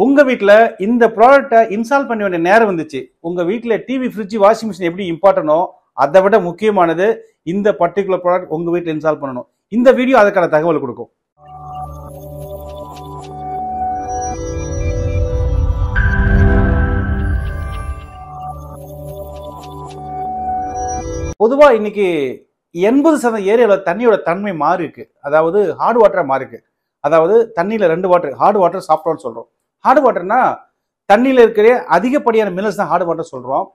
உங்க வீட்ல இந்த ப்ராடக்ட்டை இன்ஸ்டால் பண்ண வேண்டிய நேரம் வந்துச்சு. உங்க வீட்ல டிவி, ஃப்ரிட்ஜ், வாஷிங் மிஷின் எப்படி இம்பார்ட்டனோ அதை விட முக்கியமானது இந்த பர்టిక్యులர் ப்ராடக்ட் உங்க வீட்ல இன்ஸ்டால் பண்ணணும். இந்த வீடியோ அதுக்கான தகவல் கொடுக்கும். பொதுவா இன்னைக்கு 80% ஏரியாவில் தண்ணியோட தன்மை மாறி இருக்கு. அதாவது ஹார்ட் வாட்டரா மாறி இருக்கு. அதாவது தண்ணியில 2 water, hard water, soft water சொல்றோம். ஹார்ட் வாட்டர்னா தண்ணியில இருக்கிற அதிகப்படியான மினரல்ஸ் தான் ஹார்ட் வாட்டர் சொல்றோம்.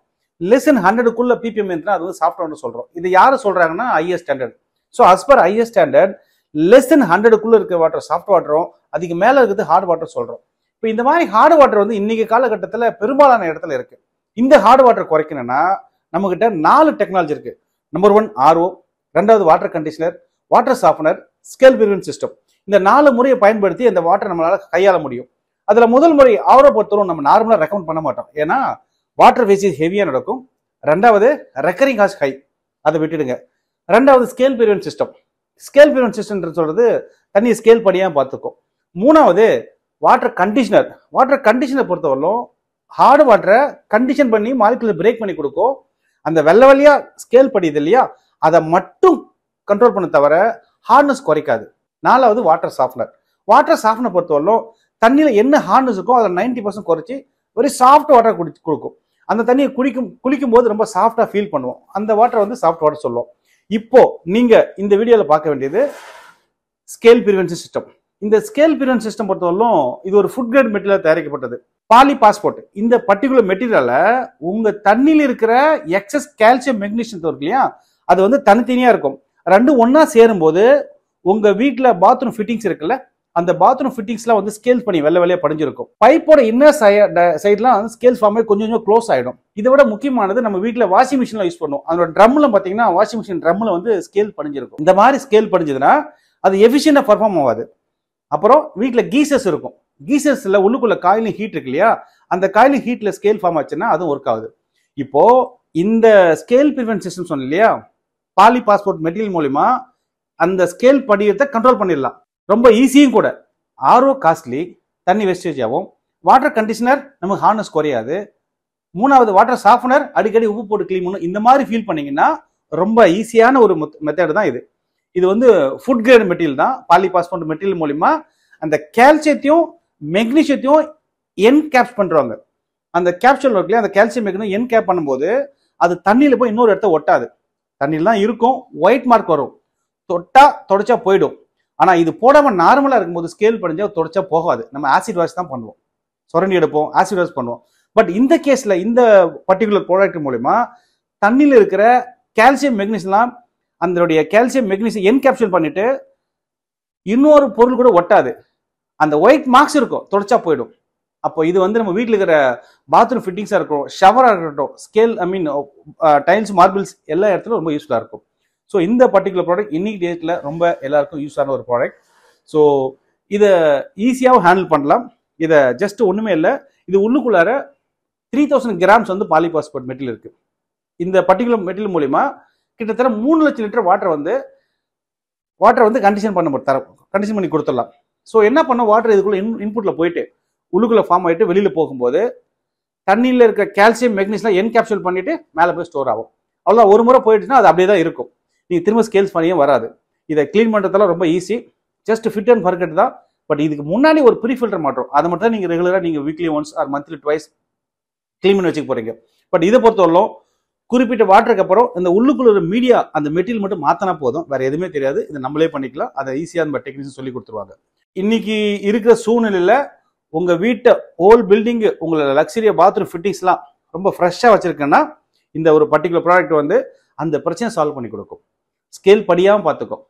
லெஸ் தென் 100க்குள்ள ppm இருந்தா அது வந்து சாஃப்ட் வாட்டர் சொல்றோம். இது யாரு சொல்றாங்கன்னா IS standard. So as per IS standard less தென் 100க்குள்ள இருக்கிற வாட்டர் சாஃப்ட் வாட்டரும், அதுக்கு மேல இருக்கிறது ஹார்ட் வாட்டர் சொல்றோம். இப்போ இந்த மாதிரி ஹார்ட் வாட்டர் வந்து இன்னைக்கு காலகட்டத்தில் பெரும்பாலான இடத்துல இருக்கு. இந்த ஹார்ட் வாட்டர் குறைக்கணும்னா நம்ம கிட்ட 4 டெக்னாலஜி இருக்கு. நம்பர் 1 RO, ரெண்டாவது water conditioner, water softener, scale prevent system. இந்த 4 முறையை பயன்படுத்தி இந்த வாட்டர் நம்மளால கையாள முடியும். அதுல முதல் முறை RO பொறுத்தவரை நம்ம நார்மலா ரெக்கமெண்ட் பண்ண மாட்டோம். ஏன்னா வாட்டர் வேஸ்டேஜ் ஹெவியா நடக்கும். ரெண்டாவது ரெக்கரிங் காஸ்ட் ஹை, அதை விட்டுடுங்க. ரெண்டாவது scale prevent system. Scale prevent system சொல்றது தண்ணியை ஸ்கேல் பண்ணியா பார்த்துக்கும். மூணாவது வாட்டர் கண்டிஷனர். வாட்டர் கண்டிஷனர் பொறுத்தவரையிலும் ஹார்ட் வாட்டரை கண்டிஷன் பண்ணி மாலிகுலர் பிரேக் பண்ணி கொடுக்கும். அந்த வெள்ளை வழியா ஸ்கேல் படியுது இல்லையா, அதை மட்டும் கண்ட்ரோல் பண்ண தவிர ஹார்ட்னஸ் குறைக்காது. நாலாவது வாட்டர் சாஃப்ட்னர். வாட்டர் சாஃப்ட்னர் பொறுத்தவரையிலும் தண்ணியில என்ன ஹார்ட்னஸ் இருக்கோ அதில் 90% குறைச்சி வெரி சாஃப்ட் வாட்டர் கொடுக்கும். அந்த தண்ணியை குளிக்கும் போது ரொம்ப சாஃப்டா ஃபீல் பண்ணுவோம். அந்த வாட்டர் வந்து சாஃப்ட் வாட்டர் சொல்லுவோம். இப்போ நீங்க இந்த வீடியோல பார்க்க வேண்டியது ஸ்கேல் பிரிவென்ஷன் சிஸ்டம். இந்த ஸ்கேல் பிரிவென்ஷன் சிஸ்டம் பொறுத்தவரையிலும் இது ஒரு ஃபுட் கிரேட் மெட்டீரியல் தயாரிக்கப்பட்டது. Poly phosphate. இந்த பர்டிகுலர் மெட்டீரியலை உங்க தண்ணியில் இருக்கிற எக்ஸஸ் கால்சியம் மெக்னீசியம் இருக்கு இல்லையா, அது வந்து தனித்தனியா இருக்கும். ரெண்டும் ஒன்னா சேரும் போது உங்க வீட்டுல பாத்ரூம் ஃபிட்டிங்ஸ் இருக்குல்ல, அந்த பாத்ரூம் ஃபிட்டிங்ஸ்லாம் வந்து ஸ்கேல் பண்ணி வெள்ளை வெள்ளையா படிஞ்சிருக்கும். பைப்போட இன்னர் சைட்லாம் ஸ்கேல் ஃபார்ம் கொஞ்சம் கொஞ்சம் க்ளோஸ் ஆயிடும். இதை விட முக்கியமானது நம்ம வீட்டுல வாஷிங் மிஷின்ல யூஸ் பண்ணுவோம். அதோட ட்ரம்ல பாத்தீங்கன்னா வாஷிங் மிஷின் ட்ரம்ல வந்து ஸ்கேல் படிஞ்சிருக்கும். இந்த மாதிரி ஸ்கேல் படிஞ்சதுன்னா அது எஃபிஷியண்டா பர்ஃபார்ம் ஆகாது. அப்புறம் வீட்டுல கீசர்ஸ் இருக்கும். கீசர்ஸ்ல உள்ளுக்குள்ள காயிலிங் ஹீட் இருக்கு இல்லையா, அந்த காயிலிங் ஹீட்ல ஸ்கேல் ஃபார்ம் ஆச்சுன்னா அதுவும் ஒர்க் ஆகுது. இப்போ இந்த ஸ்கேல் பிரிவென்ட் சிஸ்டம் சொன்ன இல்லையா, பாலி பாஸ்போர்ட் மெட்டீரியல் மூலமா அந்த ஸ்கேல் படியத்தை கண்ட்ரோல் பண்ணிடலாம். ரொம்ப ஈஸியும் கூட. RO காஸ்ட்லி, தண்ணி வேஸ்டேஜ் ஆகும். வாட்டர் கண்டிஷனர் நமக்கு ஹார்ட்னஸ் குறையாது. மூணாவது வாட்டர் சாஃப்ட்னர், அடிக்கடி உப்பு போட்டு கிளீன் பண்ணும். இந்த மாதிரி ஃபீல் பண்ணீங்கன்னா ரொம்ப ஈஸியான ஒரு மெத்தட் தான் இது. இது வந்து ஃபுட் கிரேட் மெட்டீரியல் தான். பாலி பாஸ்போர்ட் மெட்டீரியல் மூலமா அந்த கால்சியத்தையும் மெக்னீசியத்தையும் என்கேப்ஸ் பண்றாங்க. அந்த கேப்சூல் இருக்குல்ல, அந்த கால்சியம் மெக்னீசியம் என்கேப் பண்ணும்போது அது தண்ணியில போய் இன்னொரு இடத்த ஒட்டாது. தண்ணியில தான் இருக்கும், ஒயிட் மார்க் வரும், தொட்டா தொடச்சா போயிடும். ஆனா இது போடாம நார்மலா இருக்கும்போது ஸ்கேல் படிஞ்சா தொடச்சா போகாது. நம்ம ஆசிட் வாஷ் தான் பண்ணுவோம், சுரண்டி எடுப்போம், ஆசிட் வாஷ் பண்ணுவோம். பட் இந்த கேஸ்ல இந்த பர்டிகுலர் ப்ராடக்ட் மூலமா தண்ணியில இருக்கிற கால்சியம் மெக்னீசியம், அதனுடைய கால்சியம் மெக்னீசியம் என்கேப்சூல் பண்ணிட்டு இன்னொரு பொருள் கூட ஒட்டாது. அந்த ஒயிட் மார்க்ஸ் இருக்கும், தொடச்சா போயிடும். அப்போ இது வந்து நம்ம வீட்டில் இருக்கிற பாத்ரூம் ஃபிட்டிங்ஸா இருக்கட்டும், ஷவரா இருக்கட்டும், ஸ்கேல் டைல்ஸ், மார்பிள்ஸ் எல்லா இடத்துலும் ரொம்ப யூஸ்ஃபுல்லா இருக்கும். ஸோ இந்த பர்டிகுலர் ப்ராடக்ட் இன்னைக்கு டேட்ல ரொம்ப எல்லாருக்கும் யூஸ் ஆன ஒரு ப்ராடக்ட். ஸோ இதை ஈஸியாகவும் ஹேண்டில் பண்ணலாம். இதை ஜஸ்ட் ஒண்ணுமே இல்லை, இது உள்ளுக்குள்ளார 3000 கிராம்ஸ் வந்து பாலிபாஸ்போர்ட் மெட்டீரியல் இருக்கு. இந்த பர்டிகுலர் மெட்டீரியல் மூலியமா கிட்டத்தட்ட 3 லட்சம் லிட்டர் வாட்டர் வந்து கண்டிஷன் பண்ணி கொடுத்துடலாம். ஸோ என்ன பண்ண, வாட்டர் இதுக்குள்ள இன்புட்ல போயிட்டு உள்ளுக்குள்ள ஃபார்ம் ஆகிட்டு வெளியில போகும்போது தண்ணியில் இருக்க கால்சியம் மெக்னீசியம் என்கேப்சூல் பண்ணிட்டு மேலே போய் ஸ்டோர் ஆகும். அவ்வளோ ஒரு முறை போயிட்டுன்னா அது அப்படியே தான் இருக்கும். நீங்க திரும்ப ஸ்கேல்ஸ் பண்ணியும் வராது. இதை கிளீன் பண்றதெல்லாம் ரொம்ப easy, just fit and forget தான். பட் இதுக்கு முன்னாடி ஒரு ப்ரீ ஃபில்டர் மாட்டோம், அதை மட்டும் தான் நீங்க ரெகுலரா நீங்க weekly once R monthly twice clean பண்ணி வச்சுக்க போறீங்க. பட் இதை பொறுத்தவரைக்கும் குறிப்பிட்ட வாட்டருக்கு அப்புறம் இந்த உள்ளுக்குள்ள மீடியா அந்த மெட்டீரியல் மட்டும் மாத்தினா போதும், வேற எதுவுமே தெரியாது. இதை நம்மளே பண்ணிக்கலாம். அதை ஈஸியா நம்ம டெக்னீஷியன் சொல்லி கொடுத்துருவாங்க. இன்னைக்கு இருக்கிற சூழ்நிலையில உங்க வீட்டை ஹோல் பில்டிங், உங்களோட லக்ஸரியா பாத்ரூம் ஃபிட்டிங்ஸ்லாம் ரொம்ப ஃப்ரெஷ்ஷா வச்சிருக்கேன்னா இந்த ஒரு பர்டிகுலர் ப்ராடக்ட் வந்து அந்த பிரச்சனை சால்வ் பண்ணி கொடுக்கும். ஸ்கேல் படியாம பார்த்துக்கும்,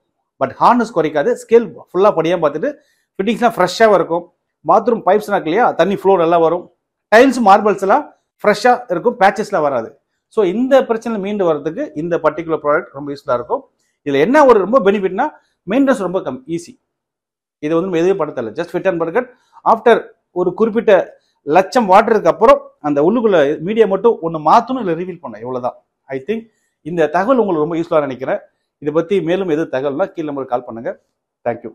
பட் ஹார்ட்னஸ் குறைக்காது. ஸ்கேல் ஃபுல்லா படியாம பார்த்துட்டு ஃபிட்டிங்ஸ்லாம் ஃப்ரெஷ்ஷாக இருக்கும். பாத்ரூம் பைப்ஸ்லாம் இருக்கு இல்லையா, தண்ணி ஃப்ளோ நல்லா வரும். டைல்ஸ், மார்பிள்ஸ் எல்லாம் ஃப்ரெஷ்ஷா இருக்கும், பேச்சஸ்லாம் வராது. ஸோ இந்த பிரச்சனை மீண்டு வரதுக்கு இந்த பர்டிகுலர் ப்ராடக்ட் ரொம்ப யூஸ்ஃபுல்லாக இருக்கும். இதில் என்ன ஒரு ரொம்ப பெனிஃபிட்னா மெயின்டெனன்ஸ் ரொம்ப ஈஸி. இது வந்து எதுவும் படுத்தல, just fit and forget. After ஒரு குறிப்பிட்ட லட்சம் வாட்டருக்கு அப்புறம் அந்த உள்ளுக்குள்ள மீடியா மட்டும் ஒன்று மாற்றணும், இல்லை ரிவீல் பண்ண, இவ்வளோதான். ஐ திங்க் இந்த தகவல் உங்களுக்கு ரொம்ப யூஸ்ஃபுல்லாக நினைக்கிறேன். இதை பற்றி மேலும் எது தகவல்னா கீழே நம்பருக்கு கால் பண்ணுங்க. தேங்க்யூ.